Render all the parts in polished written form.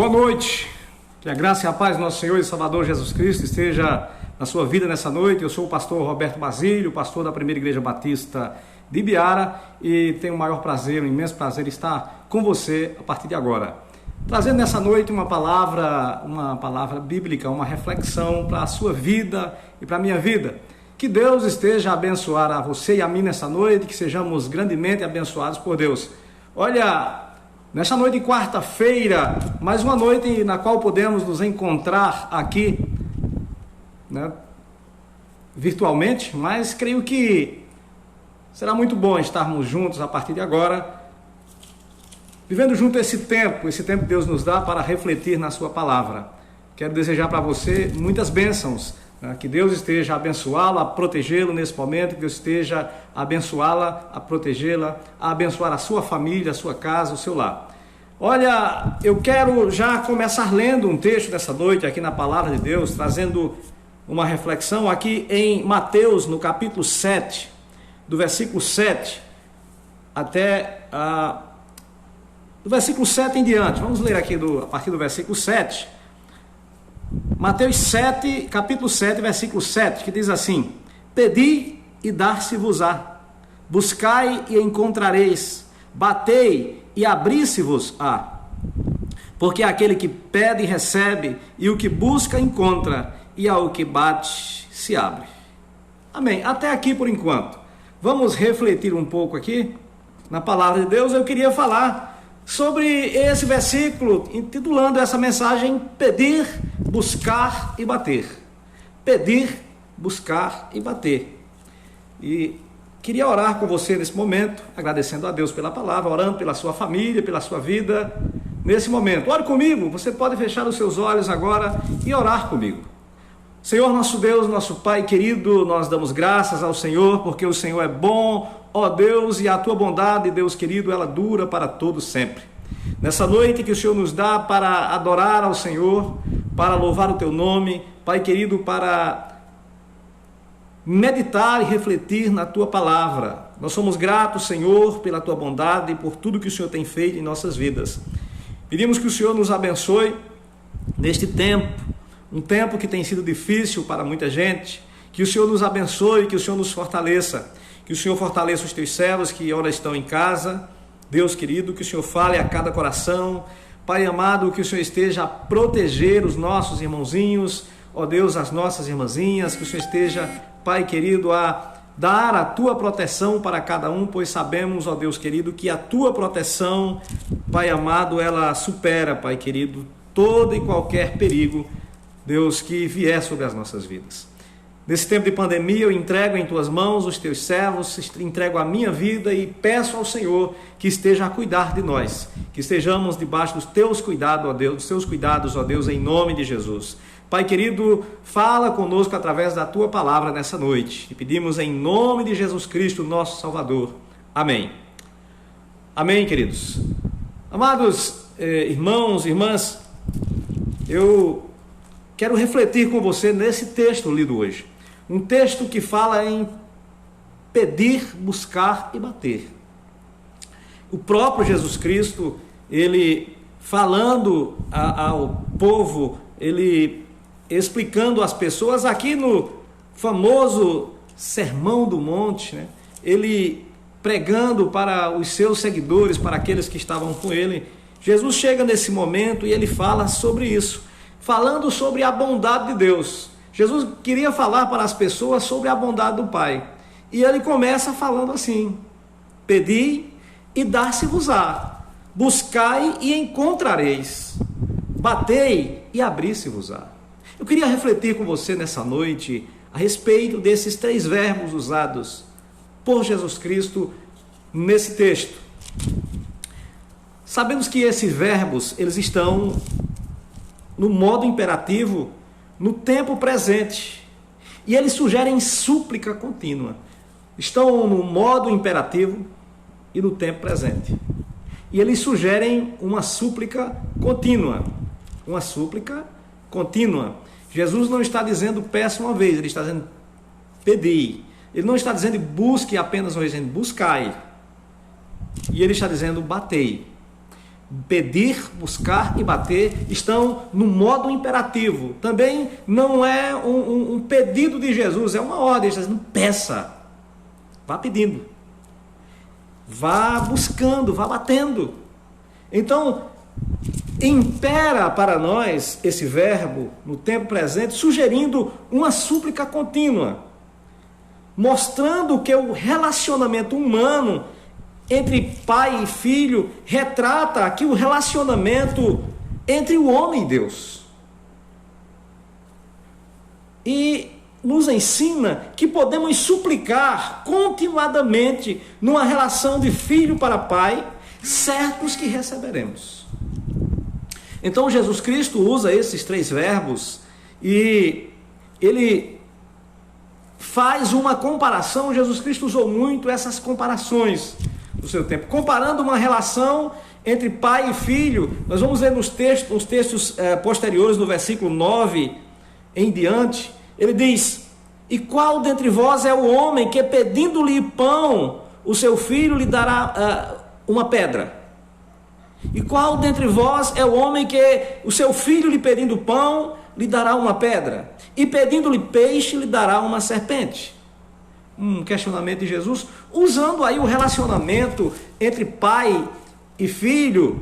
Boa noite, que a graça e a paz do nosso Senhor e Salvador Jesus Cristo esteja na sua vida nessa noite. Eu sou o pastor Roberto Basílio, pastor da Primeira Igreja Batista de Ibiara, e tenho o maior prazer, um imenso prazer estar com você a partir de agora, trazendo nessa noite uma palavra bíblica, uma reflexão para a sua vida e para a minha vida. Que Deus esteja a abençoar a você e a mim nessa noite, que sejamos grandemente abençoados por Deus. Olha, nessa noite de quarta-feira, mais uma noite na qual podemos nos encontrar aqui, né, virtualmente, mas creio que será muito bom estarmos juntos a partir de agora, vivendo junto esse tempo que Deus nos dá para refletir na sua palavra. Quero desejar para você muitas bênçãos, né, que Deus esteja a abençoá-lo, a protegê-lo nesse momento, que Deus esteja a abençoá-la, a protegê-la, a abençoar a sua família, a sua casa, o seu lar. Olha, eu quero já começar lendo um texto dessa noite aqui na Palavra de Deus, trazendo uma reflexão aqui em Mateus, no capítulo 7, do versículo 7 até do versículo 7 em diante. Vamos ler aqui a partir do versículo 7. Mateus 7, capítulo 7, versículo 7, que diz assim: Pedi e dar-se-vos-á, buscai e encontrareis, batei e abrir-se-vos-á. Porque aquele que pede recebe, e o que busca encontra, e ao que bate se abre. Amém. Até aqui por enquanto. Vamos refletir um pouco aqui na palavra de Deus. Eu queria falar sobre esse versículo, intitulando essa mensagem: Pedir, buscar e bater. Pedir, buscar e bater. E queria orar com você nesse momento, agradecendo a Deus pela palavra, orando pela sua família, pela sua vida nesse momento. Ore comigo, você pode fechar os seus olhos agora e orar comigo. Senhor nosso Deus, nosso Pai querido, nós damos graças ao Senhor, porque o Senhor é bom, ó Deus, e a tua bondade, Deus querido, ela dura para todo sempre. Nessa noite que o Senhor nos dá para adorar ao Senhor, para louvar o teu nome, Pai querido, para meditar e refletir na tua palavra. Nós somos gratos, Senhor, pela tua bondade e por tudo que o Senhor tem feito em nossas vidas. Pedimos que o Senhor nos abençoe neste tempo, um tempo que tem sido difícil para muita gente. Que o Senhor nos abençoe, que o Senhor nos fortaleça, que o Senhor fortaleça os teus servos que ora estão em casa. Deus querido, que o Senhor fale a cada coração. Pai amado, que o Senhor esteja a proteger os nossos irmãozinhos, ó Deus, as nossas irmãzinhas, que o Senhor esteja, Pai querido, a dar a tua proteção para cada um, pois sabemos, ó Deus querido, que a tua proteção, Pai amado, ela supera, Pai querido, todo e qualquer perigo, Deus, que vier sobre as nossas vidas. Nesse tempo de pandemia, eu entrego em tuas mãos os teus servos, entrego a minha vida e peço ao Senhor que esteja a cuidar de nós, que estejamos debaixo dos teus cuidados, ó Deus, dos teus cuidados, ó Deus, em nome de Jesus. Pai querido, fala conosco através da tua palavra nessa noite. E pedimos em nome de Jesus Cristo, nosso Salvador. Amém. Amém, queridos. Amados irmãos, irmãs, eu quero refletir com você nesse texto lido hoje. Um texto que fala em pedir, buscar e bater. O próprio Jesus Cristo, ele falando ao povo, ele explicando às pessoas, aqui no famoso Sermão do Monte, né? Ele pregando para os seus seguidores, para aqueles que estavam com ele. Jesus chega nesse momento e ele fala sobre isso, falando sobre a bondade de Deus. Jesus queria falar para as pessoas sobre a bondade do Pai. E ele começa falando assim: Pedi e dar-se-vos-á, buscai e encontrareis, batei e abrir-se-vos-á. Eu queria refletir com você nessa noite a respeito desses três verbos usados por Jesus Cristo nesse texto. Sabemos que esses verbos, eles estão no modo imperativo, no tempo presente, e eles sugerem súplica contínua. Estão no modo imperativo e no tempo presente, e eles sugerem uma súplica contínua. Uma súplica contínua. Jesus não está dizendo peça uma vez, ele está dizendo pedi. Ele não está dizendo busque apenas uma vez, buscai. E ele está dizendo batei. pedir, buscar e bater estão no modo imperativo. Também não é um pedido de Jesus, é uma ordem. Ele está dizendo: peça, vá pedindo, vá buscando, vá batendo. Então, impera para nós esse verbo no tempo presente, sugerindo uma súplica contínua, mostrando que o relacionamento humano entre pai e filho retrata aqui o relacionamento entre o homem e Deus. E nos ensina que podemos suplicar continuadamente numa relação de filho para pai, certos que receberemos. Então Jesus Cristo usa esses 3 verbos e ele faz uma comparação. Jesus Cristo usou muito essas comparações no seu tempo, comparando uma relação entre pai e filho. Nós vamos ver nos textos posteriores, no versículo 9 em diante, ele diz: e qual dentre vós é o homem que, pedindo-lhe pão, o seu filho lhe dará uma pedra? E qual dentre vós é o homem que, o seu filho lhe pedindo pão, lhe dará uma pedra? E pedindo-lhe peixe, lhe dará uma serpente? Um questionamento de Jesus, usando aí o relacionamento entre pai e filho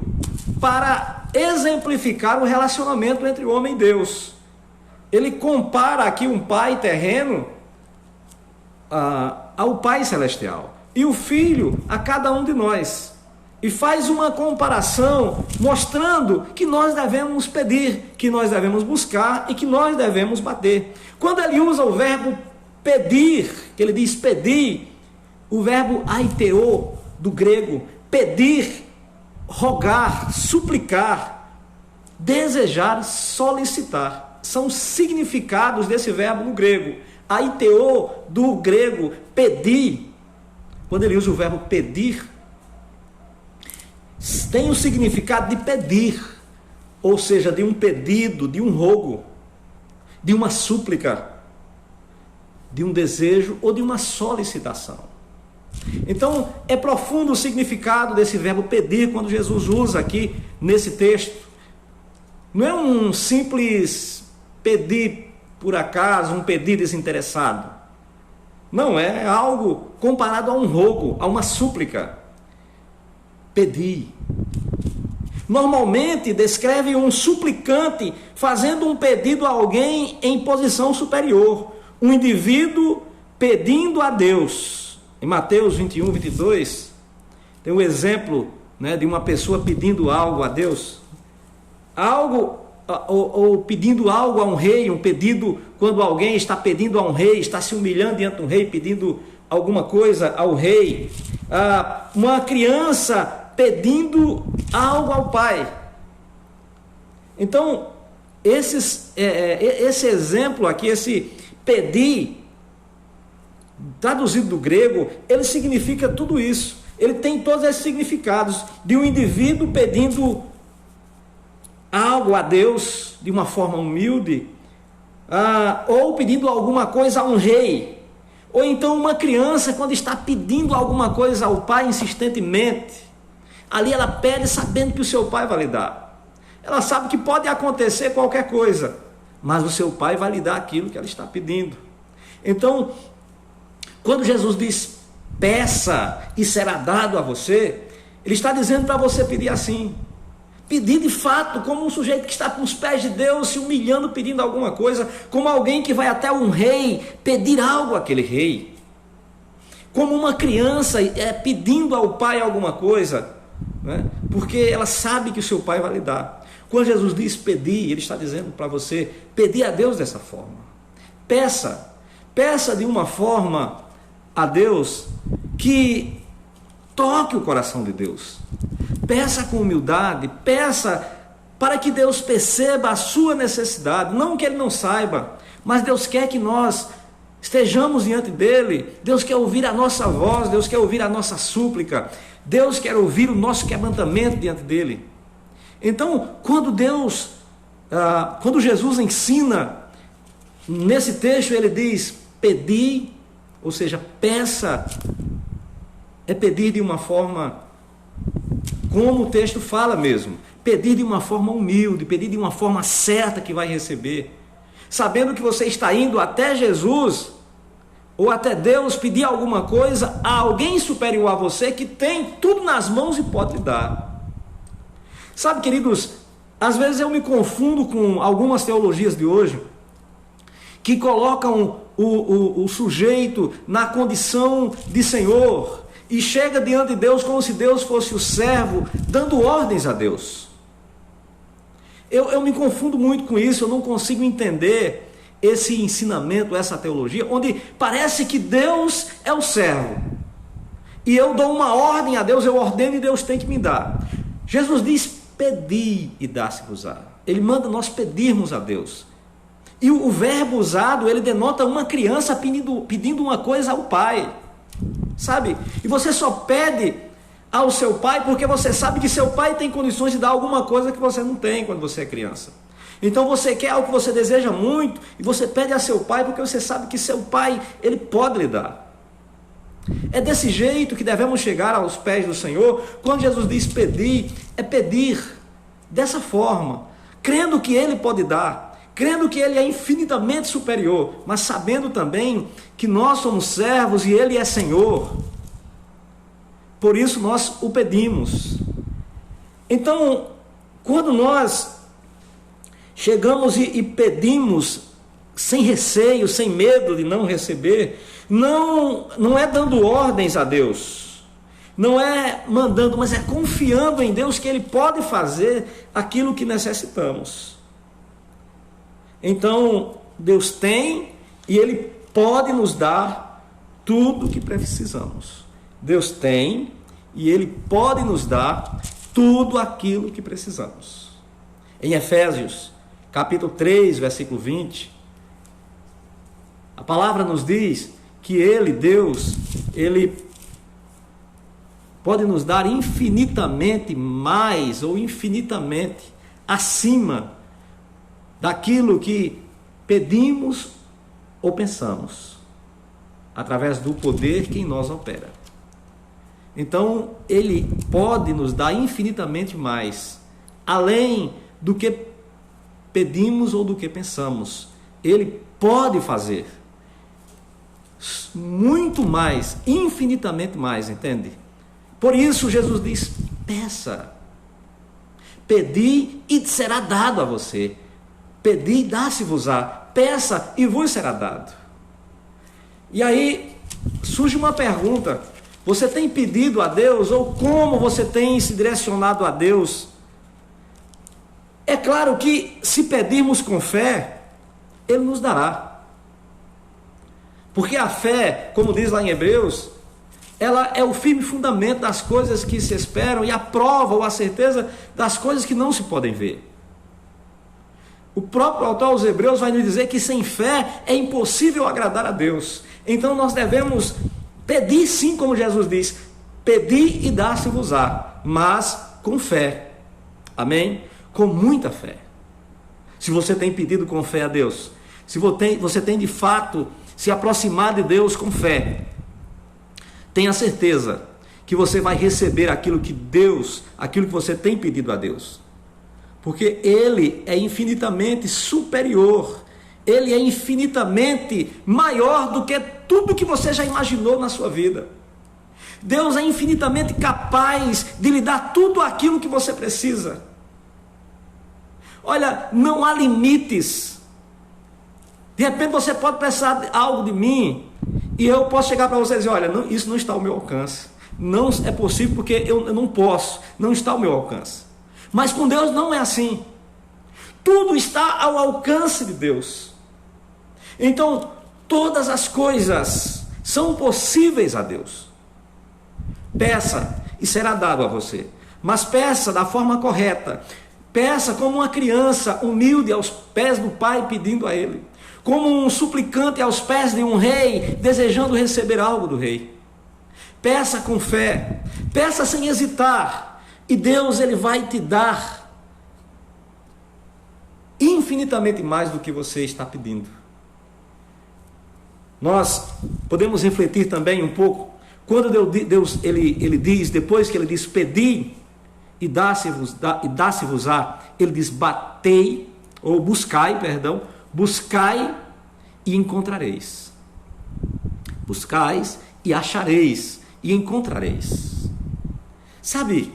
para exemplificar o relacionamento entre o homem e Deus. Ele compara aqui um pai terreno ao pai celestial e o filho a cada um de nós, e faz uma comparação mostrando que nós devemos pedir, que nós devemos buscar e que nós devemos bater. Quando ele usa o verbo pedir, que ele diz pedir, o verbo aiteo do grego, pedir, rogar, suplicar, desejar, solicitar, são significados desse verbo no grego. Aiteo do grego, pedir, quando ele usa o verbo pedir, tem o significado de pedir, ou seja, de um pedido, de um rogo, de uma súplica, de um desejo ou de uma solicitação. Então, é profundo o significado desse verbo pedir quando Jesus usa aqui nesse texto. Não é um simples pedir por acaso, um pedir desinteressado. Não, é algo comparado a um rogo, a uma súplica. Pedir. Normalmente descreve um suplicante fazendo um pedido a alguém em posição superior. Um indivíduo pedindo a Deus. Em Mateus 21, 22, tem um exemplo, de uma pessoa pedindo algo a Deus. Ou pedindo algo a um rei, um pedido quando alguém está pedindo a um rei, está se humilhando diante de um rei, pedindo alguma coisa ao rei. Uma criança pedindo algo ao pai. Então, esse exemplo aqui, esse pedir, traduzido do grego, ele significa tudo isso. Ele tem todos esses significados de um indivíduo pedindo algo a Deus de uma forma humilde, ou pedindo alguma coisa a um rei, ou então uma criança quando está pedindo alguma coisa ao pai insistentemente. Ali ela pede sabendo que o seu pai vai lhe dar. Ela sabe que pode acontecer qualquer coisa, mas o seu pai vai lhe dar aquilo que ela está pedindo. Então, quando Jesus diz peça e será dado a você, ele está dizendo para você pedir assim. Pedir de fato, como um sujeito que está com os pés de Deus, se humilhando, pedindo alguma coisa, como alguém que vai até um rei pedir algo àquele rei, como uma criança pedindo ao pai alguma coisa, porque ela sabe que o seu pai vai lhe dar. Quando Jesus diz pedir, ele está dizendo para você pedir a Deus dessa forma. Peça de uma forma a Deus que toque o coração de Deus. Peça com humildade, peça para que Deus perceba a sua necessidade, não que Ele não saiba, mas Deus quer que nós estejamos diante dEle. Deus quer ouvir a nossa voz, Deus quer ouvir a nossa súplica, Deus quer ouvir o nosso quebrantamento diante dEle. Então, quando Jesus ensina, nesse texto ele diz, pedir, ou seja, peça, é pedir de uma forma Como o texto fala mesmo, pedir de uma forma humilde, pedir de uma forma certa que vai receber, sabendo que você está indo até Jesus ou até Deus pedir alguma coisa a alguém superior a você que tem tudo nas mãos e pode lhe dar. Sabe, queridos, às vezes eu me confundo com algumas teologias de hoje que colocam o sujeito na condição de Senhor e chega diante de Deus como se Deus fosse o servo, dando ordens a Deus. Eu me confundo muito com isso, eu não consigo entender esse ensinamento, essa teologia, onde parece que Deus é o servo, e eu dou uma ordem a Deus, eu ordeno e Deus tem que me dar. Jesus diz, pedi e dá-se-vos-á. Ele manda nós pedirmos a Deus. E o verbo usado, ele denota uma criança pedindo uma coisa ao pai, sabe? E você só pede ao seu pai porque você sabe que seu pai tem condições de dar alguma coisa que você não tem quando você é criança. Então você quer algo que você deseja muito e você pede a seu pai porque você sabe que seu pai, ele pode lhe dar. É desse jeito que devemos chegar aos pés do Senhor. Quando Jesus diz pedir, é pedir dessa forma, crendo que ele pode dar, crendo que ele é infinitamente superior, mas sabendo também que nós somos servos e ele é Senhor. Por isso nós o pedimos. Então, quando nós chegamos e pedimos sem receio, sem medo de não receber, não é dando ordens a Deus, não é mandando, mas é confiando em Deus que Ele pode fazer aquilo que necessitamos. Então, Deus tem e Ele pode nos dar tudo o que precisamos. Deus tem e Ele pode nos dar tudo aquilo que precisamos. Em Efésios, capítulo 3, versículo 20, a palavra nos diz que Ele, Deus, Ele pode nos dar infinitamente mais ou infinitamente acima daquilo que pedimos ou pensamos, através do poder que em nós opera. Então, Ele pode nos dar infinitamente mais, além do que pedimos ou do que pensamos. Ele pode fazer muito mais, infinitamente mais, entende? Por isso Jesus diz, peça, pedi e será dado a você, pedi e dá-se-vos-á, peça e vos será dado. E aí surge uma pergunta, você tem pedido a Deus ou como você tem se direcionado a Deus? É claro que se pedirmos com fé, Ele nos dará. Porque a fé, como diz lá em Hebreus, ela é o firme fundamento das coisas que se esperam e a prova ou a certeza das coisas que não se podem ver. O próprio autor aos Hebreus vai nos dizer que sem fé é impossível agradar a Deus. Então nós devemos pedir sim, como Jesus diz, pedir e dar-se-vos-á, mas com fé. Amém? Com muita fé. Se você tem pedido com fé a Deus, se você tem de fato se aproximar de Deus com fé, tenha certeza que você vai receber aquilo que você tem pedido a Deus. Porque Ele é infinitamente superior, Ele é infinitamente maior do que tudo que você já imaginou na sua vida. Deus é infinitamente capaz de lhe dar tudo aquilo que você precisa. Olha, não há limites. De repente você pode pensar algo de mim e eu posso chegar para você e dizer, olha, não, isso não está ao meu alcance. Não é possível porque eu não posso, não está ao meu alcance. Mas com Deus não é assim. Tudo está ao alcance de Deus. Então, todas as coisas são possíveis a Deus. Peça e será dado a você. Mas peça da forma correta. Peça como uma criança humilde aos pés do Pai pedindo a Ele. Como um suplicante aos pés de um rei desejando receber algo do rei. Peça com fé. Peça sem hesitar. E Deus, Ele vai te dar infinitamente mais do que você está pedindo. Nós podemos refletir também um pouco Quando Deus ele diz, depois que ele diz pedi e dá-se-vos-á, ele diz batei, ou buscai, perdão, buscai e encontrareis. Buscais e achareis e encontrareis. Sabe,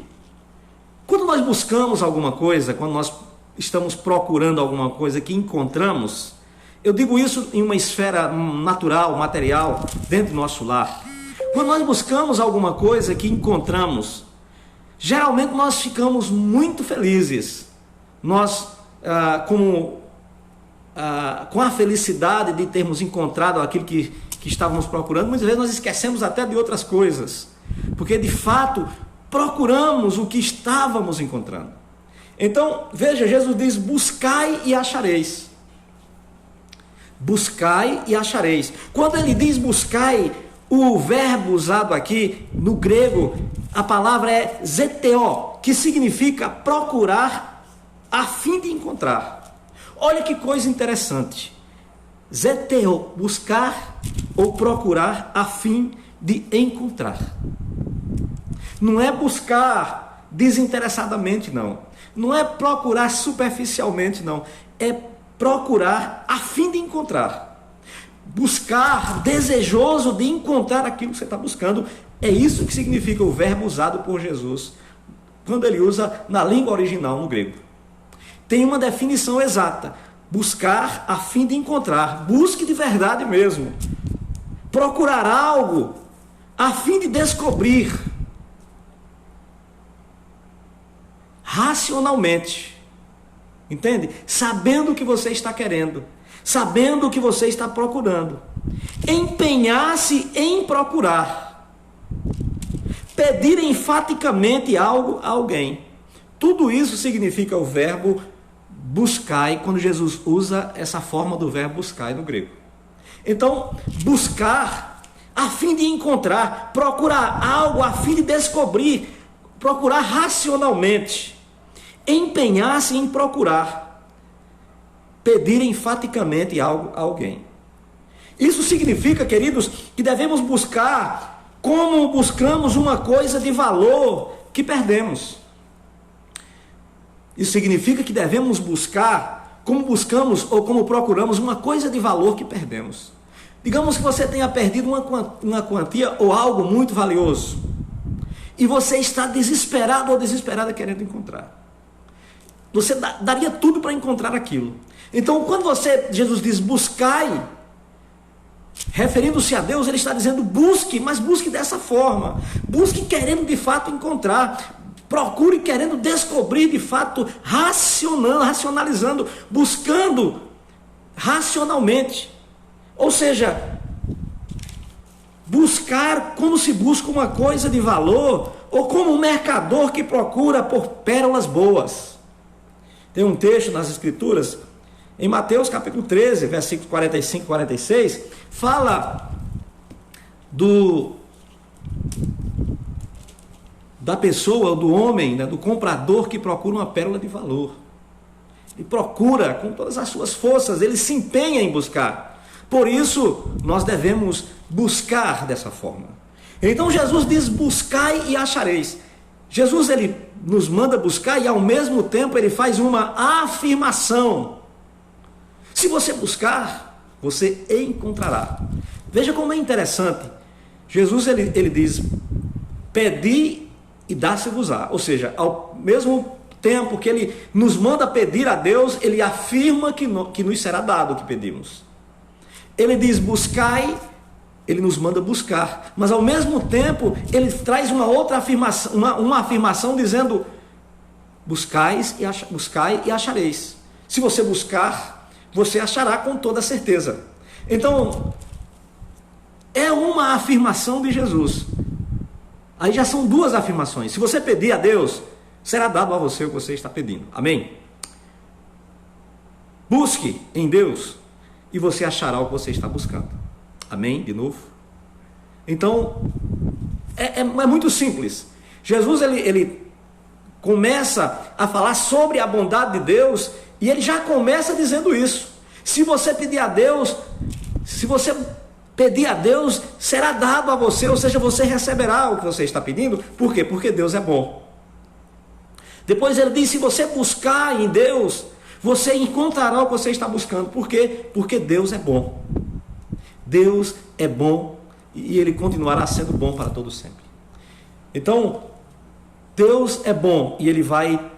quando nós buscamos alguma coisa, quando nós estamos procurando alguma coisa que encontramos, eu digo isso em uma esfera natural, material, dentro do nosso lar. Quando nós buscamos alguma coisa que encontramos, geralmente nós ficamos muito felizes. Nós, com a felicidade de termos encontrado aquilo que estávamos procurando, muitas vezes nós esquecemos até de outras coisas, porque de fato procuramos o que estávamos encontrando. Então, veja, Jesus diz: buscai e achareis. Buscai e achareis. Quando ele diz buscai, o verbo usado aqui no grego, a palavra é zeteo, que significa procurar a fim de encontrar. Olha que coisa interessante. Zeteo, buscar ou procurar a fim de encontrar. Não é buscar desinteressadamente, não. Não é procurar superficialmente, não. É procurar a fim de encontrar. Buscar, desejoso de encontrar aquilo que você está buscando. É isso que significa o verbo usado por Jesus, quando ele usa na língua original, no grego. Tem uma definição exata: buscar a fim de encontrar. Busque de verdade mesmo. Procurar algo a fim de descobrir racionalmente. Entende? Sabendo o que você está querendo, sabendo o que você está procurando. Empenhar-se em procurar. Pedir enfaticamente algo a alguém. Tudo isso significa o verbo buscai, quando Jesus usa essa forma do verbo buscai no grego. Então, buscar a fim de encontrar, procurar algo a fim de descobrir, procurar racionalmente, empenhar-se em procurar, pedir enfaticamente algo a alguém. Isso significa, queridos, que devemos buscar como buscamos uma coisa de valor que perdemos. Isso significa que devemos buscar como buscamos ou como procuramos uma coisa de valor que perdemos. Digamos que você tenha perdido uma quantia ou algo muito valioso, e você está desesperado ou desesperada querendo encontrar. Você daria tudo para encontrar aquilo. Então, quando Jesus diz buscai, referindo-se a Deus, ele está dizendo busque, mas busque dessa forma. Busque querendo de fato encontrar. Procure querendo descobrir de fato, racionalizando, buscando racionalmente. Ou seja, buscar como se busca uma coisa de valor, ou como um mercador que procura por pérolas boas. Tem um texto nas Escrituras, em Mateus capítulo 13, versículos 45 e 46, fala da pessoa, do homem, né, do comprador que procura uma pérola de valor. Ele procura com todas as suas forças, ele se empenha em buscar. Por isso, nós devemos buscar dessa forma. Então Jesus diz: buscai e achareis. Jesus, ele nos manda buscar e ao mesmo tempo ele faz uma afirmação. Se você buscar, você encontrará. Veja como é interessante. Jesus, ele diz: pedi e dá-se-vos-á. Ou seja, ao mesmo tempo que ele nos manda pedir a Deus, ele afirma que nos será dado o que pedimos. Ele diz buscai, ele nos manda buscar, mas ao mesmo tempo ele traz uma outra afirmação, uma afirmação dizendo: buscai e achareis. Se você buscar, você achará com toda certeza. Então, é uma afirmação de Jesus. Aí já são duas afirmações. Se você pedir a Deus, será dado a você o que você está pedindo. Amém? Busque em Deus e você achará o que você está buscando. Amém? De novo. Então, é muito simples. Jesus, ele começa a falar sobre a bondade de Deus e ele já começa dizendo isso. Se você pedir a Deus, se você pedir a Deus, será dado a você, ou seja, você receberá o que você está pedindo. Por quê? Porque Deus é bom. Depois ele diz, se você buscar em Deus, você encontrará o que você está buscando. Por quê? Porque Deus é bom. Deus é bom e Ele continuará sendo bom para todos sempre. Então, Deus é bom e Ele vai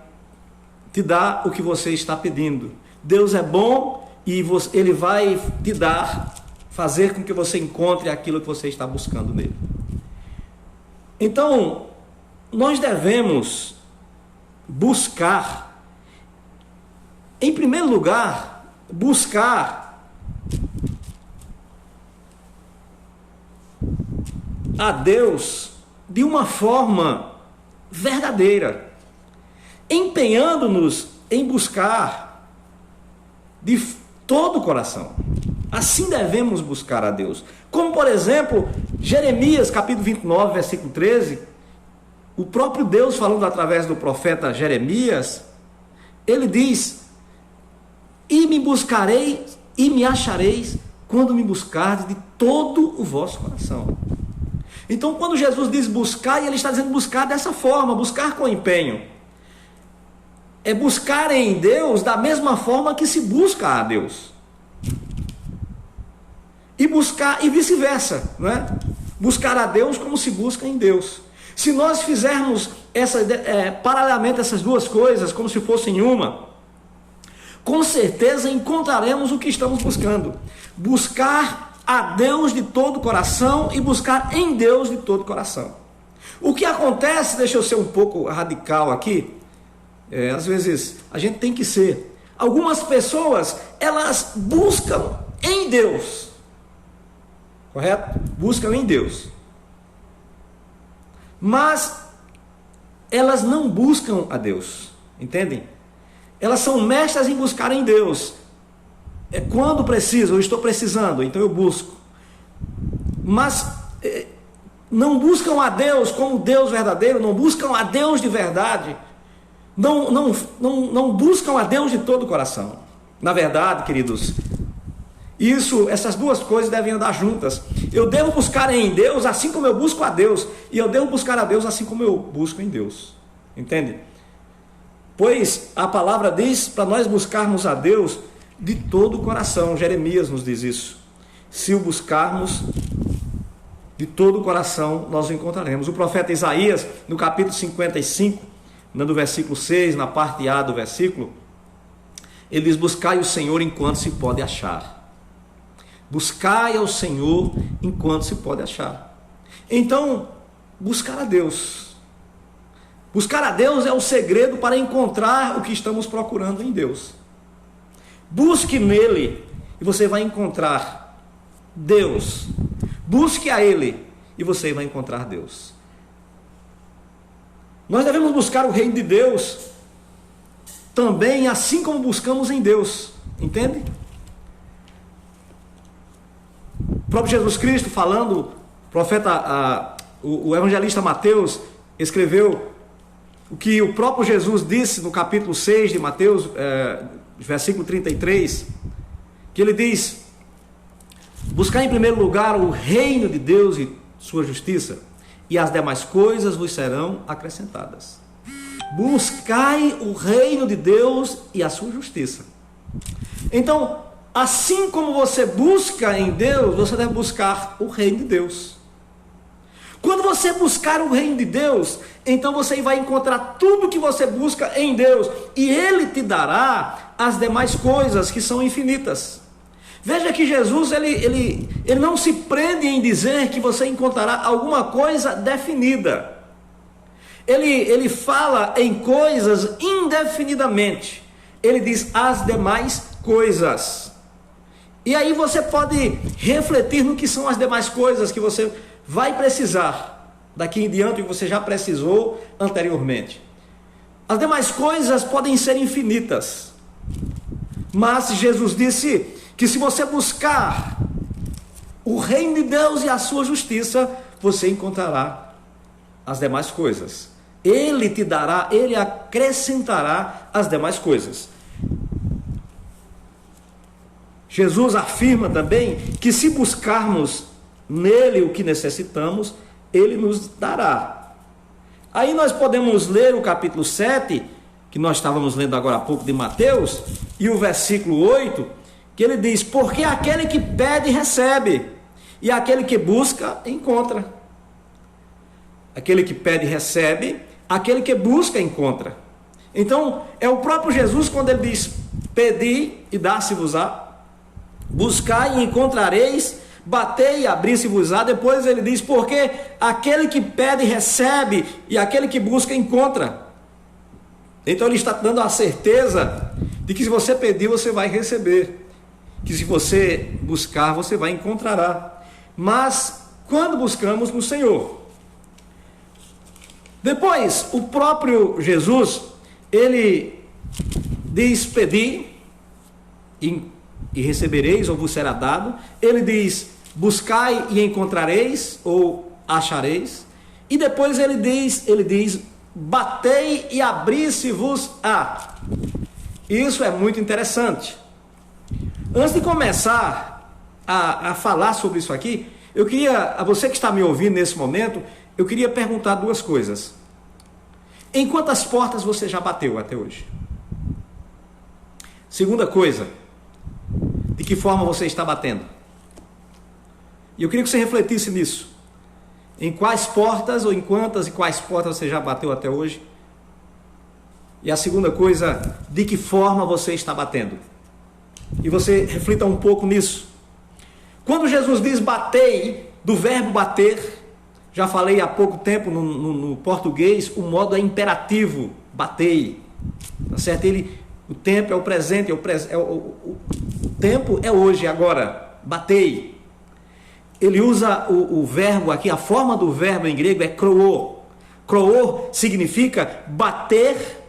te dar o que você está pedindo. Deus é bom e Ele vai te dar, fazer com que você encontre aquilo que você está buscando nele. Então, nós devemos buscar, em primeiro lugar, buscar a Deus de uma forma verdadeira, empenhando-nos em buscar de todo o coração. Assim devemos buscar a Deus. Como, por exemplo, Jeremias, capítulo 29, versículo 13, o próprio Deus, falando através do profeta Jeremias, ele diz, e me buscareis e me achareis quando me buscardes de todo o vosso coração. Então, quando Jesus diz buscar, ele está dizendo buscar dessa forma, buscar com empenho. É buscar em Deus da mesma forma que se busca a Deus. E buscar, e vice-versa, não é? Buscar a Deus como se busca em Deus. Se nós fizermos paralelamente essas duas coisas, como se fossem uma, com certeza encontraremos o que estamos buscando. Buscar a Deus de todo o coração e buscar em Deus de todo o coração. O que acontece, deixa eu ser um pouco radical aqui, às vezes a gente tem que ser. Algumas pessoas, elas buscam em Deus, correto? Buscam em Deus. Mas elas não buscam a Deus, entendem? Elas são mestras em buscar em Deus. É quando preciso, eu estou precisando, então eu busco. Mas não buscam a Deus como Deus verdadeiro, não buscam a Deus de verdade, não buscam a Deus de todo o coração. Na verdade, queridos, essas duas coisas devem andar juntas. Eu devo buscar em Deus assim como eu busco a Deus, e eu devo buscar a Deus assim como eu busco em Deus. Entende? Pois a palavra diz para nós buscarmos a Deus de todo o coração. Jeremias nos diz isso. Se o buscarmos de todo o coração, nós o encontraremos. O profeta Isaías, no capítulo 55, no versículo 6, na parte A do versículo, ele diz, buscai o Senhor enquanto se pode achar. Buscai ao Senhor enquanto se pode achar. Então, buscar a Deus. Buscar a Deus é o segredo para encontrar o que estamos procurando em Deus. Busque nele e você vai encontrar Deus. Busque a Ele e você vai encontrar Deus. Nós devemos buscar o reino de Deus também, assim como buscamos em Deus. Entende? O próprio Jesus Cristo falando, o evangelista Mateus escreveu o que o próprio Jesus disse no capítulo 6 de Mateus, versículo 33, que ele diz, buscar em primeiro lugar o reino de Deus e sua justiça, e as demais coisas vos serão acrescentadas. Buscai o reino de Deus e a sua justiça. Então, assim como você busca em Deus, você deve buscar o reino de Deus. Quando você buscar o reino de Deus, então você vai encontrar tudo que você busca em Deus, e Ele te dará as demais coisas que são infinitas. Veja que Jesus, ele não se prende em dizer que você encontrará alguma coisa definida. Ele fala em coisas indefinidamente. Ele diz as demais coisas. E aí você pode refletir no que são as demais coisas que você vai precisar daqui em diante, que você já precisou anteriormente. As demais coisas podem ser infinitas, mas Jesus disse que se você buscar o reino de Deus e a sua justiça, você encontrará as demais coisas. Ele te dará, Ele acrescentará as demais coisas. Jesus afirma também que se buscarmos nele o que necessitamos, ele nos dará. Aí nós podemos ler o capítulo 7, que nós estávamos lendo agora há pouco de Mateus, e o versículo 8, que ele diz: porque aquele que pede, recebe, e aquele que busca, encontra. Aquele que pede, recebe, aquele que busca, encontra. Então, é o próprio Jesus quando ele diz: pedi e dá-se-vos-á, buscai e encontrareis, batei e abri-se-vos-á. Depois ele diz: porque aquele que pede, recebe, e aquele que busca, encontra. Então ele está dando a certeza de que se você pedir, você vai receber, que se você buscar, você vai encontrar. Mas quando buscamos no Senhor. Depois, o próprio Jesus, ele diz: pedi e recebereis, ou vos será dado. Ele diz: buscai e encontrareis, ou achareis. E depois ele diz: batei e abri-se-vos-á. Isso é muito interessante. Antes de começar a falar sobre isso aqui, eu queria, a você que está me ouvindo nesse momento, eu queria perguntar duas coisas. Em quantas portas você já bateu até hoje? Segunda coisa, de que forma você está batendo? E eu queria que você refletisse nisso. Em quais portas, ou em quantas e quais portas você já bateu até hoje? E a segunda coisa, de que forma você está batendo? E você reflita um pouco nisso. Quando Jesus diz batei, do verbo bater, já falei há pouco tempo no português, o modo é imperativo, batei, tá certo? O tempo é o presente, o tempo é hoje, agora, batei. Ele usa o verbo aqui, a forma do verbo em grego é kroô. Kroô significa bater,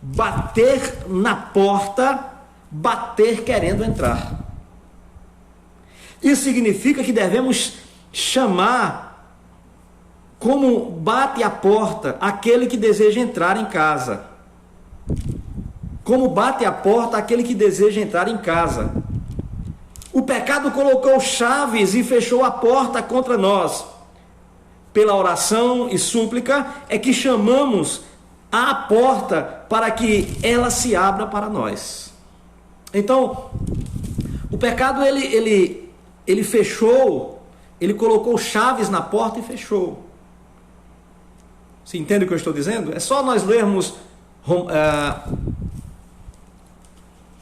bater na porta, bater querendo entrar. Isso significa que devemos chamar como bate a porta aquele que deseja entrar em casa. Como bate a porta aquele que deseja entrar em casa. O pecado colocou chaves e fechou a porta contra nós. Pela oração e súplica é que chamamos à porta para que ela se abra para nós. Então, o pecado ele fechou, ele colocou chaves na porta e fechou. Você entende o que eu estou dizendo? É só nós lermos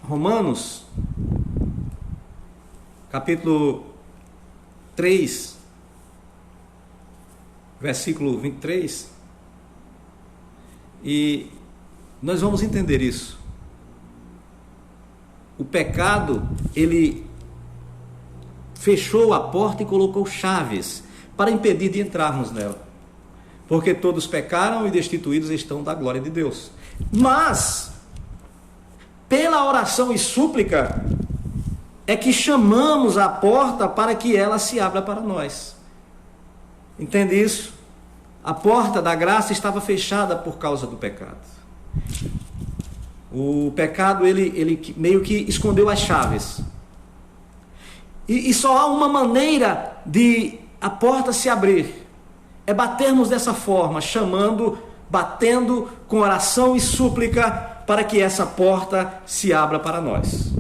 Romanos, capítulo 3, versículo 23, e nós vamos entender isso. O pecado, ele fechou a porta e colocou chaves para impedir de entrarmos nela. Porque todos pecaram e destituídos estão da glória de Deus. Mas, pela oração e súplica, é que chamamos a porta para que ela se abra para nós. Entende isso? A porta da graça estava fechada por causa do pecado. O pecado, ele meio que escondeu as chaves. E só há uma maneira de a porta se abrir. É batermos dessa forma, batendo com oração e súplica para que essa porta se abra para nós.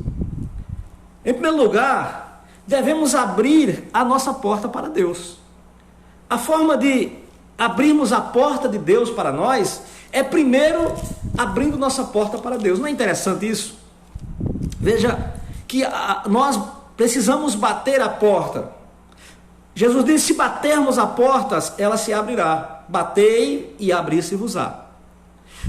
Em primeiro lugar, devemos abrir a nossa porta para Deus. A forma de abrirmos a porta de Deus para nós é primeiro abrindo nossa porta para Deus. Não é interessante isso? Veja que nós precisamos bater a porta. Jesus disse: se batermos a porta, ela se abrirá. Batei e abri-se-vos-á.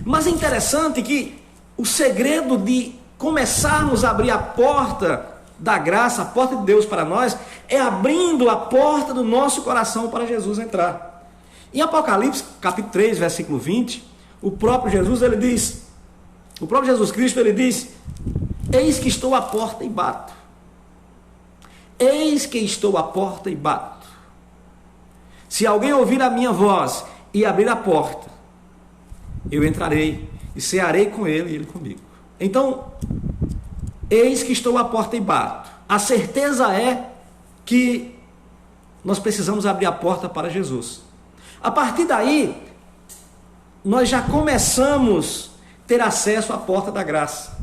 Mas é interessante que o segredo de começarmos a abrir a porta da graça, a porta de Deus para nós, é abrindo a porta do nosso coração para Jesus entrar. Em Apocalipse, capítulo 3, versículo 20, o próprio Jesus Cristo, ele diz: eis que estou à porta e bato. Eis que estou à porta e bato. Se alguém ouvir a minha voz e abrir a porta, eu entrarei e cearei com ele e ele comigo. Então, eis que estou à porta e bato. A certeza é que nós precisamos abrir a porta para Jesus. A partir daí, nós já começamos a ter acesso à porta da graça.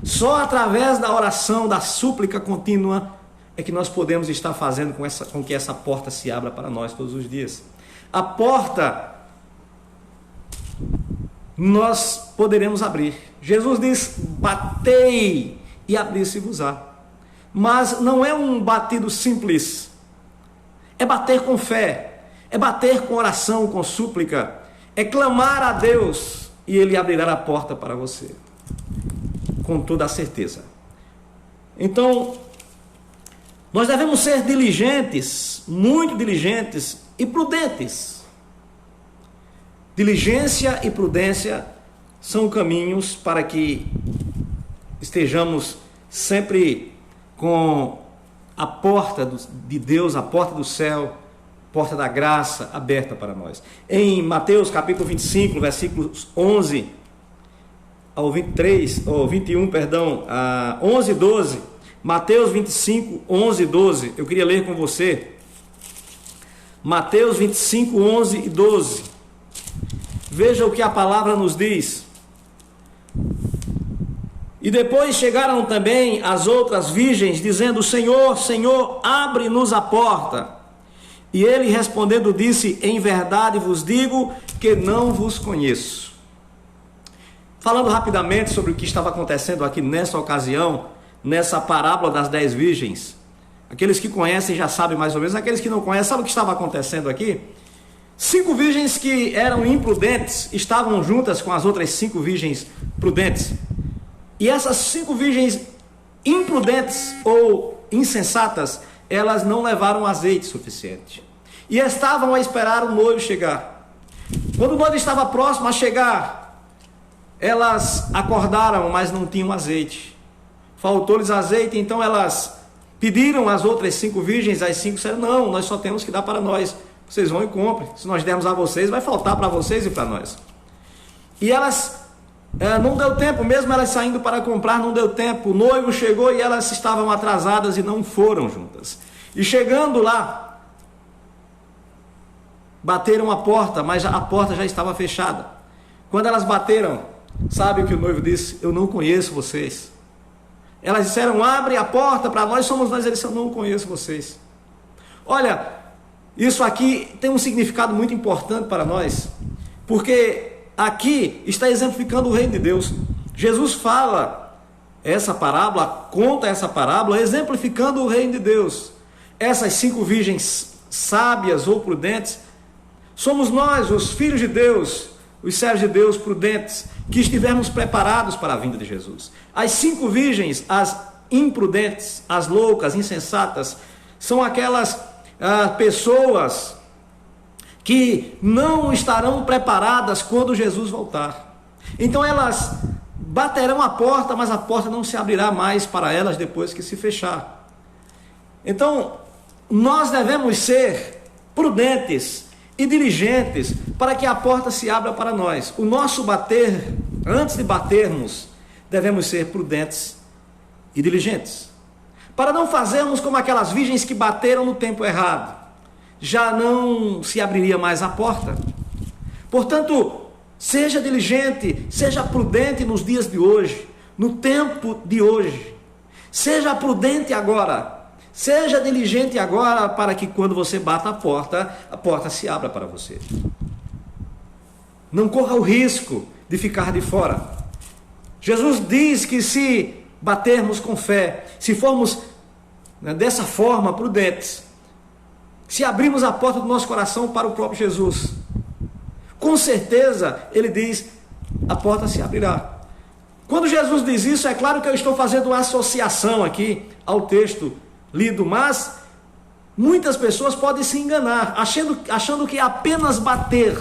Só através da oração, da súplica contínua, é que nós podemos estar fazendo com que essa porta se abra para nós todos os dias. A porta nós poderemos abrir. Jesus diz: batei e abri-se-vos-á. Mas não é um batido simples. É bater com fé, é bater com oração, com súplica, é clamar a Deus e Ele abrirá a porta para você, com toda a certeza. Então, nós devemos ser diligentes, muito diligentes e prudentes. Diligência e prudência são caminhos para que estejamos sempre com a porta de Deus, a porta do céu, porta da graça aberta para nós. Em Mateus capítulo 25, versículos 11 ao 23, ou 21, perdão, 11 e 12. Mateus 25, 11 e 12. Eu queria ler com você. Mateus 25, 11 e 12. Veja o que a palavra nos diz. E depois chegaram também as outras virgens, dizendo: Senhor, Senhor, abre-nos a porta. E ele respondendo disse: em verdade vos digo que não vos conheço. Falando rapidamente sobre o que estava acontecendo aqui nessa ocasião, nessa parábola das 10 virgens. Aqueles que conhecem já sabem mais ou menos, aqueles que não conhecem, sabem o que estava acontecendo aqui? 5 virgens que eram imprudentes estavam juntas com as outras 5 virgens prudentes. E essas 5 virgens imprudentes ou insensatas, elas não levaram azeite suficiente. E estavam a esperar o noivo chegar. Quando o noivo estava próximo a chegar, elas acordaram, mas não tinham azeite. Faltou-lhes azeite, então elas pediram às outras 5 virgens, as 5 disseram: não, nós só temos que dar para nós. Vocês vão e comprem. Se nós dermos a vocês, vai faltar para vocês e para nós. E elas... não deu tempo, mesmo elas saindo para comprar, não deu tempo. O noivo chegou e elas estavam atrasadas e não foram juntas. E chegando lá, bateram a porta, mas a porta já estava fechada. Quando elas bateram, sabe o que o noivo disse? Eu não conheço vocês. Elas disseram: abre a porta para nós, somos nós. Ele disse: eu não conheço vocês. Olha, isso aqui tem um significado muito importante para nós, porque aqui está exemplificando o reino de Deus. Jesus fala essa parábola, conta essa parábola, exemplificando o reino de Deus. Essas 5 virgens sábias ou prudentes, somos nós, os filhos de Deus, os servos de Deus prudentes, que estivermos preparados para a vinda de Jesus. As 5 virgens, as imprudentes, as loucas, insensatas, são aquelas pessoas que não estarão preparadas quando Jesus voltar. Então elas baterão a porta, mas a porta não se abrirá mais para elas depois que se fechar. Então, nós devemos ser prudentes e diligentes para que a porta se abra para nós. O nosso bater, antes de batermos, devemos ser prudentes e diligentes, para não fazermos como aquelas virgens que bateram no tempo errado. Já não se abriria mais a porta. Portanto, seja diligente, seja prudente nos dias de hoje, no tempo de hoje. Seja prudente agora, seja diligente agora, para que quando você bata a porta se abra para você. Não corra o risco de ficar de fora. Jesus diz que se batermos com fé, se formos dessa forma prudentes, se abrirmos a porta do nosso coração para o próprio Jesus, com certeza, ele diz, a porta se abrirá. Quando Jesus diz isso, é claro que eu estou fazendo uma associação aqui ao texto lido, mas muitas pessoas podem se enganar, achando que é apenas bater.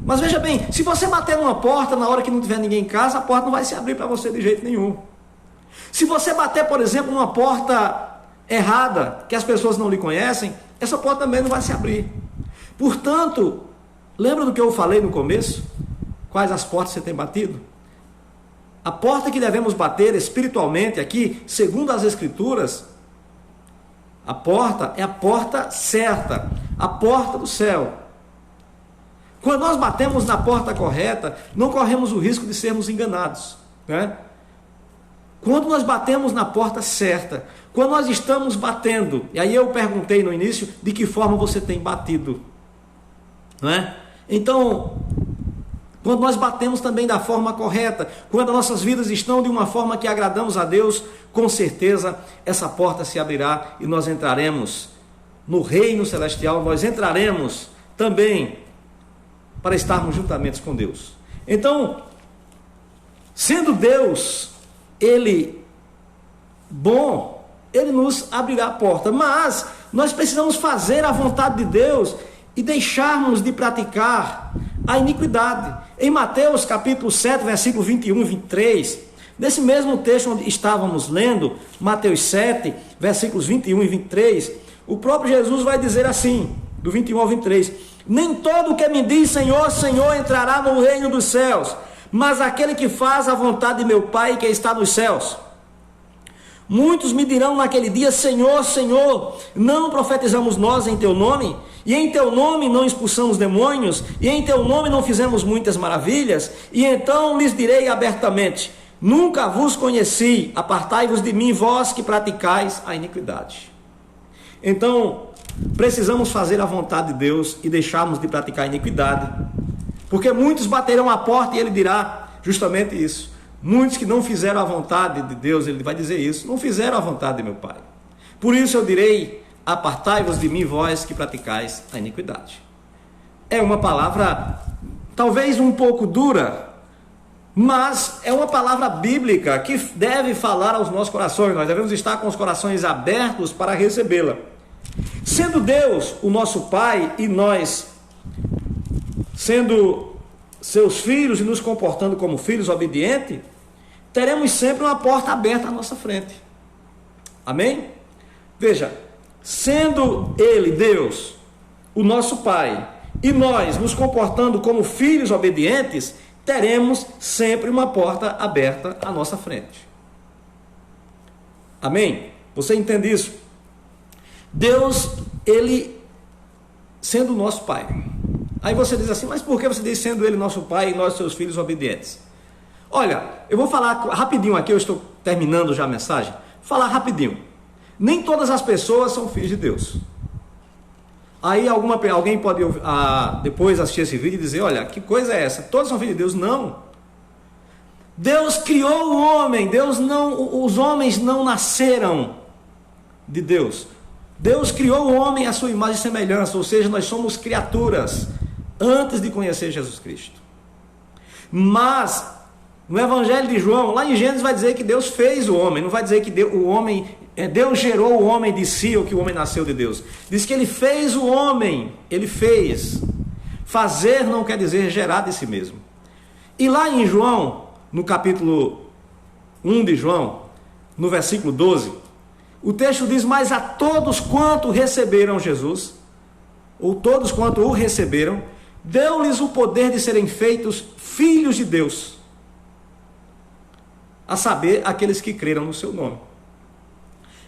Mas veja bem, se você bater numa porta na hora que não tiver ninguém em casa, a porta não vai se abrir para você de jeito nenhum. Se você bater, por exemplo, numa porta errada, que as pessoas não lhe conhecem, essa porta também não vai se abrir. Portanto, lembra do que eu falei no começo? Quais as portas você tem batido? A porta que devemos bater espiritualmente aqui, segundo as Escrituras, a porta é a porta certa, a porta do céu. Quando nós batemos na porta correta, não corremos o risco de sermos enganados, né? Quando nós batemos na porta certa, quando nós estamos batendo, e aí eu perguntei no início, de que forma você tem batido, não é? Então, quando nós batemos também da forma correta, quando as nossas vidas estão de uma forma que agradamos a Deus, com certeza essa porta se abrirá e nós entraremos no reino celestial, nós entraremos também para estarmos juntamente com Deus. Então, sendo Deus, Ele bom, Ele nos abrirá a porta, mas nós precisamos fazer a vontade de Deus e deixarmos de praticar a iniquidade. Em Mateus capítulo 7, versículo 21 e 23, nesse mesmo texto onde estávamos lendo, Mateus 7, versículos 21 e 23, o próprio Jesus vai dizer assim, do 21 ao 23, nem todo o que me diz Senhor, Senhor entrará no reino dos céus, mas aquele que faz a vontade de meu Pai que está nos céus. Muitos me dirão naquele dia, Senhor, Senhor, não profetizamos nós em teu nome? E em teu nome não expulsamos demônios? E em teu nome não fizemos muitas maravilhas? E então lhes direi abertamente, nunca vos conheci, apartai-vos de mim, vós que praticais a iniquidade. Então, precisamos fazer a vontade de Deus e deixarmos de praticar a iniquidade, porque muitos baterão a porta e ele dirá justamente isso. Muitos que não fizeram a vontade de Deus, ele vai dizer isso, não fizeram a vontade de meu Pai. Por isso eu direi, apartai-vos de mim, vós que praticais a iniquidade. É uma palavra talvez um pouco dura, mas é uma palavra bíblica que deve falar aos nossos corações. Nós devemos estar com os corações abertos para recebê-la. Sendo Deus o nosso Pai e nós sendo seus filhos e nos comportando como filhos obedientes, teremos sempre uma porta aberta à nossa frente. Amém? Veja, sendo Ele, Deus, o nosso Pai, e nós nos comportando como filhos obedientes, teremos sempre uma porta aberta à nossa frente. Amém? Você entende isso? Deus, Ele sendo o nosso Pai. Aí você diz assim, mas por que você diz sendo Ele nosso Pai e nós seus filhos obedientes? Olha, eu vou falar rapidinho aqui, eu estou terminando já a mensagem, falar rapidinho. Nem todas as pessoas são filhos de Deus. Aí alguém pode depois assistir esse vídeo e dizer, olha, que coisa é essa? Todos são filhos de Deus? Não. Deus criou o homem, os homens não nasceram de Deus. Deus criou o homem à sua imagem e semelhança, ou seja, nós somos criaturas antes de conhecer Jesus Cristo. Mas no Evangelho de João, lá em Gênesis vai dizer que Deus fez o homem, não vai dizer que Deus gerou o homem de si ou que o homem nasceu de Deus. Diz que Ele fez o homem, Ele fez. Fazer não quer dizer gerar de si mesmo. E lá em João, no capítulo 1 de João, no versículo 12, o texto diz, mas a todos quanto receberam Jesus, ou todos quanto o receberam, deu-lhes o poder de serem feitos filhos de Deus, a saber, aqueles que creram no seu nome.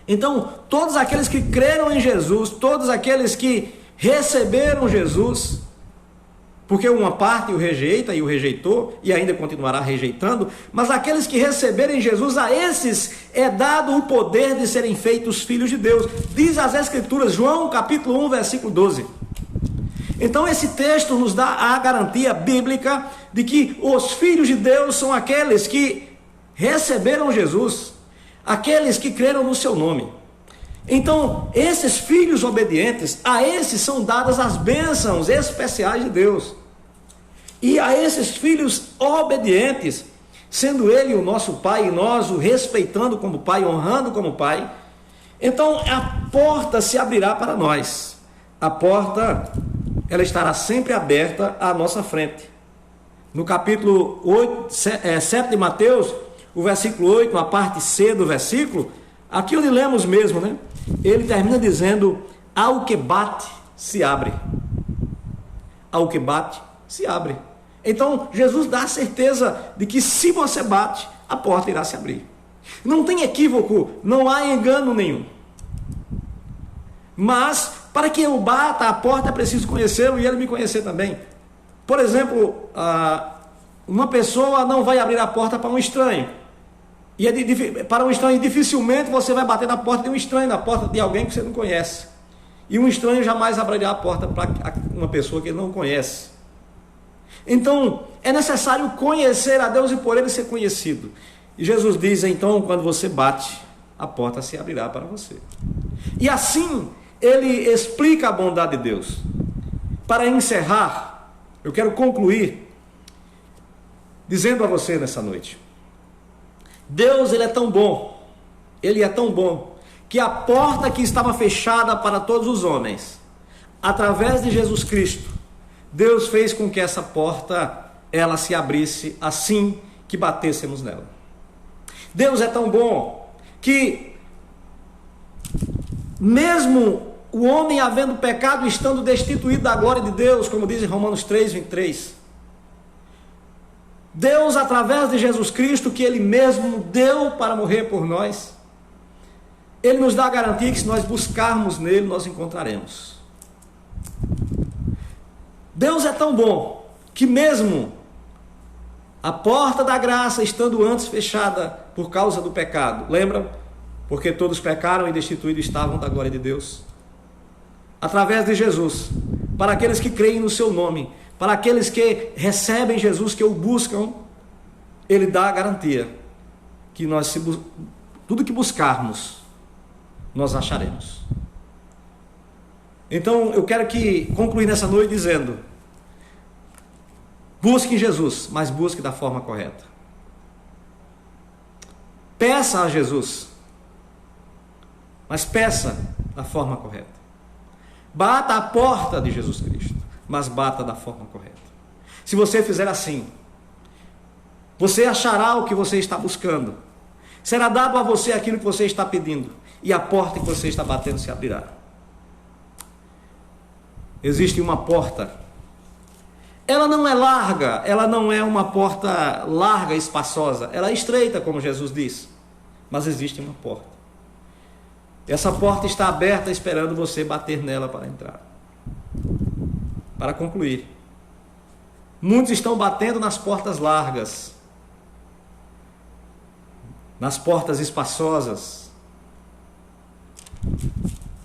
Então, todos aqueles que creram em Jesus, todos aqueles que receberam Jesus, porque uma parte o rejeita e o rejeitou, e ainda continuará rejeitando, mas aqueles que receberem Jesus, a esses é dado o poder de serem feitos filhos de Deus. Diz as Escrituras, João capítulo 1, versículo 12. Então esse texto nos dá a garantia bíblica de que os filhos de Deus são aqueles que receberam Jesus, aqueles que creram no seu nome. Então, esses filhos obedientes, a esses são dadas as bênçãos especiais de Deus. E a esses filhos obedientes, sendo Ele o nosso Pai, e nós o respeitando como Pai, honrando como Pai, então a porta se abrirá para nós. A porta, ela estará sempre aberta à nossa frente. No capítulo 7 de Mateus, o versículo 8, na parte C do versículo, aqui onde lemos mesmo, né? Ele termina dizendo, ao que bate, se abre. Ao que bate, se abre. Então, Jesus dá a certeza de que se você bate, a porta irá se abrir. Não tem equívoco, não há engano nenhum. Mas, para que eu bata a porta, é preciso conhecê-lo e ele me conhecer também. Por exemplo, uma pessoa não vai abrir a porta para um estranho. E para um estranho, dificilmente você vai bater na porta de um estranho, na porta de alguém que você não conhece. E um estranho jamais abrirá a porta para uma pessoa que ele não conhece. Então, é necessário conhecer a Deus e por ele ser conhecido. E Jesus diz, então, quando você bate, a porta se abrirá para você. E assim, ele explica a bondade de Deus. Para encerrar, eu quero concluir dizendo a você nessa noite: Deus, ele é tão bom, que a porta que estava fechada para todos os homens, através de Jesus Cristo, Deus fez com que essa porta, ela se abrisse assim que batêssemos nela. Deus é tão bom que, mesmo o homem havendo pecado, estando destituído da glória de Deus, como diz em Romanos 3:23, Deus, através de Jesus Cristo, que Ele mesmo deu para morrer por nós, Ele nos dá a garantia que se nós buscarmos nele, nós encontraremos. Deus é tão bom que mesmo a porta da graça estando antes fechada por causa do pecado, lembram? Porque todos pecaram e destituídos estavam da glória de Deus. Através de Jesus, para aqueles que creem no seu nome, para aqueles que recebem Jesus, que o buscam, Ele dá a garantia que nós, tudo que buscarmos, nós acharemos. Então, eu quero concluir nessa noite dizendo: busque Jesus, mas busque da forma correta. Peça a Jesus, mas peça da forma correta. Bata a porta de Jesus Cristo, mas bata da forma correta. Se você fizer assim, você achará o que você está buscando. Será dado a você aquilo que você está pedindo, e a porta que você está batendo se abrirá. Existe uma porta. Ela não é larga, ela não é uma porta larga e espaçosa, ela é estreita, como Jesus diz, mas existe uma porta. Essa porta está aberta esperando você bater nela para entrar. Para concluir, muitos estão batendo nas portas largas, nas portas espaçosas.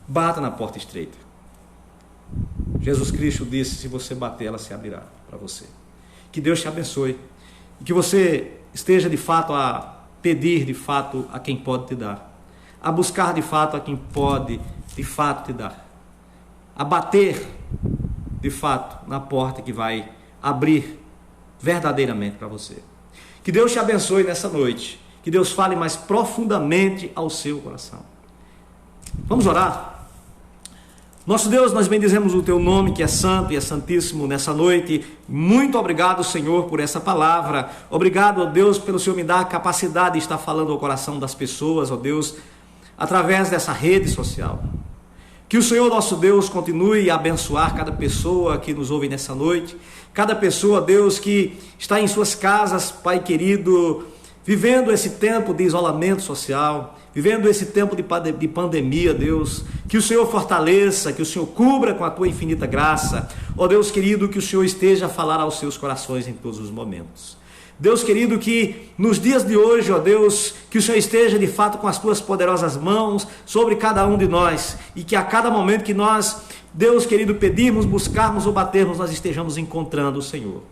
Bata na porta estreita. Jesus Cristo disse: se você bater, ela se abrirá para você. Que Deus te abençoe e que você esteja de fato a pedir de fato a quem pode te dar, a buscar de fato a quem pode de fato te dar, a bater de fato na porta que vai abrir verdadeiramente para você. Que Deus te abençoe nessa noite, que Deus fale mais profundamente ao seu coração. Vamos orar? Nosso Deus, nós bendizemos o Teu nome, que é santo e é santíssimo nessa noite. Muito obrigado, Senhor, por essa palavra. Obrigado, ó Deus, pelo Senhor me dar a capacidade de estar falando ao coração das pessoas, ó Deus, através dessa rede social. Que o Senhor, nosso Deus, continue a abençoar cada pessoa que nos ouve nessa noite. Cada pessoa, Deus, que está em suas casas, Pai querido, vivendo esse tempo de isolamento social, vivendo esse tempo de pandemia, Deus, que o Senhor fortaleça, que o Senhor cubra com a Tua infinita graça, ó Deus querido, que o Senhor esteja a falar aos seus corações em todos os momentos. Deus querido, que nos dias de hoje, ó Deus, que o Senhor esteja de fato com as Tuas poderosas mãos sobre cada um de nós, e que a cada momento que nós, Deus querido, pedirmos, buscarmos ou batermos, nós estejamos encontrando o Senhor.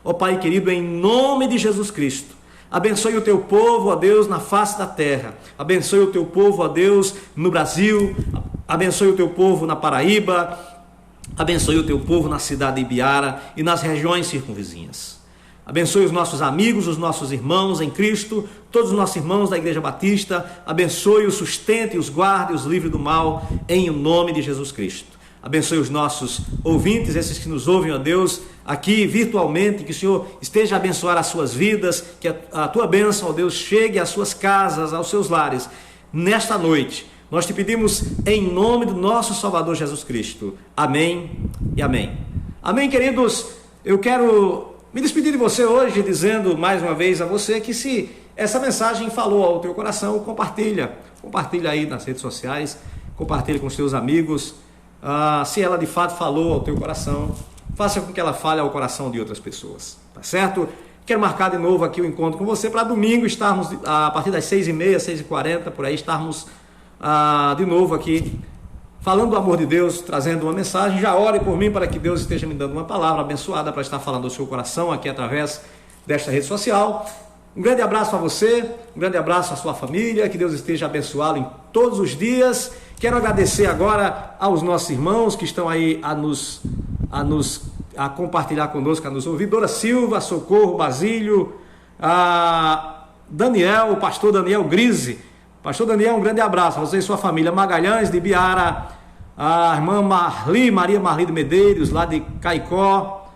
Ó Pai querido, em nome de Jesus Cristo, abençoe o Teu povo, ó Deus, na face da terra. Abençoe o Teu povo, ó Deus, no Brasil. Abençoe o Teu povo na Paraíba. Abençoe o Teu povo na cidade de Ibiara e nas regiões circunvizinhas. Abençoe os nossos amigos, os nossos irmãos em Cristo, todos os nossos irmãos da Igreja Batista. Abençoe, os sustente, os guarde, os livre do mal, em nome de Jesus Cristo. Abençoe os nossos ouvintes, esses que nos ouvem, ó Deus, aqui virtualmente, que o Senhor esteja a abençoar as suas vidas, que a Tua bênção, ó Deus, chegue às suas casas, aos seus lares, nesta noite. Nós te pedimos em nome do nosso Salvador Jesus Cristo. Amém e amém. Amém, queridos. Eu quero me despedir de você hoje, dizendo mais uma vez a você que se essa mensagem falou ao teu coração, compartilha aí nas redes sociais, compartilha com os teus amigos. Se ela de fato falou ao teu coração, faça com que ela fale ao coração de outras pessoas, tá certo? Quero marcar de novo aqui o encontro com você para domingo estarmos a partir das 6h30, 6h40, por aí, estarmos de novo aqui falando do amor de Deus, trazendo uma mensagem. Já ore por mim para que Deus esteja me dando uma palavra abençoada para estar falando ao seu coração aqui através desta rede social. Um grande abraço a você, um grande abraço à sua família, que Deus esteja abençoado em todos os dias. Quero agradecer agora aos nossos irmãos que estão aí a compartilhar conosco, a nos ouvir. Dora Silva, Socorro, Basílio, Daniel, o pastor Daniel Grise. Pastor Daniel, um grande abraço a você e sua família. Magalhães de Biara, a irmã Maria Marli de Medeiros, lá de Caicó,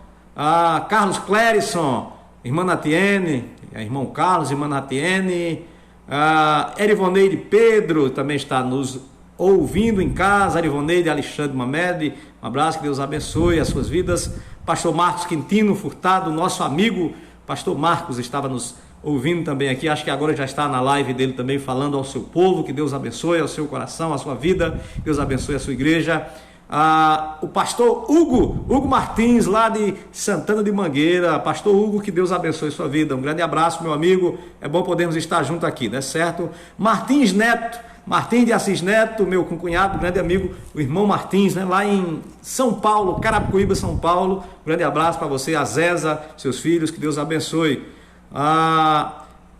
Carlos Clérison, irmã Natiene, irmão Carlos, irmã Natiene, Erivoneide Pedro também está nos ouvindo em casa. Erivoneide Alexandre Mamed, um abraço, que Deus abençoe as suas vidas. Pastor Marcos Quintino Furtado, nosso amigo pastor Marcos, estava nos ouvindo também aqui, acho que agora já está na live dele também falando ao seu povo. Que Deus abençoe ao seu coração, a sua vida, Deus abençoe a sua igreja. O pastor Hugo Martins, lá de Santana de Mangueira. Pastor Hugo, que Deus abençoe a sua vida, um grande abraço, meu amigo, é bom podermos estar junto aqui, não é certo? Martins de Assis Neto, meu concunhado, grande amigo, o irmão Martins, né, lá em São Paulo, Carapicuíba, São Paulo. Um grande abraço para você, a Zeza, seus filhos, que Deus abençoe.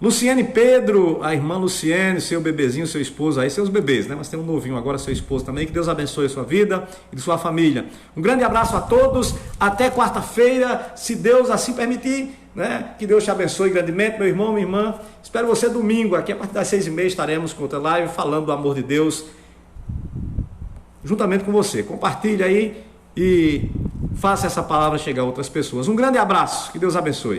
Luciene Pedro, a irmã Luciene, seu bebezinho, seu esposo aí, seus bebês, né? Mas tem um novinho agora, seu esposo também. Que Deus abençoe a sua vida e de sua família. Um grande abraço a todos, até quarta-feira, se Deus assim permitir, né? Que Deus te abençoe grandemente, meu irmão, minha irmã. Espero você domingo, aqui a partir das 6h30 estaremos com outra live falando do amor de Deus juntamente com você. Compartilhe aí e faça essa palavra chegar a outras pessoas. Um grande abraço, que Deus abençoe.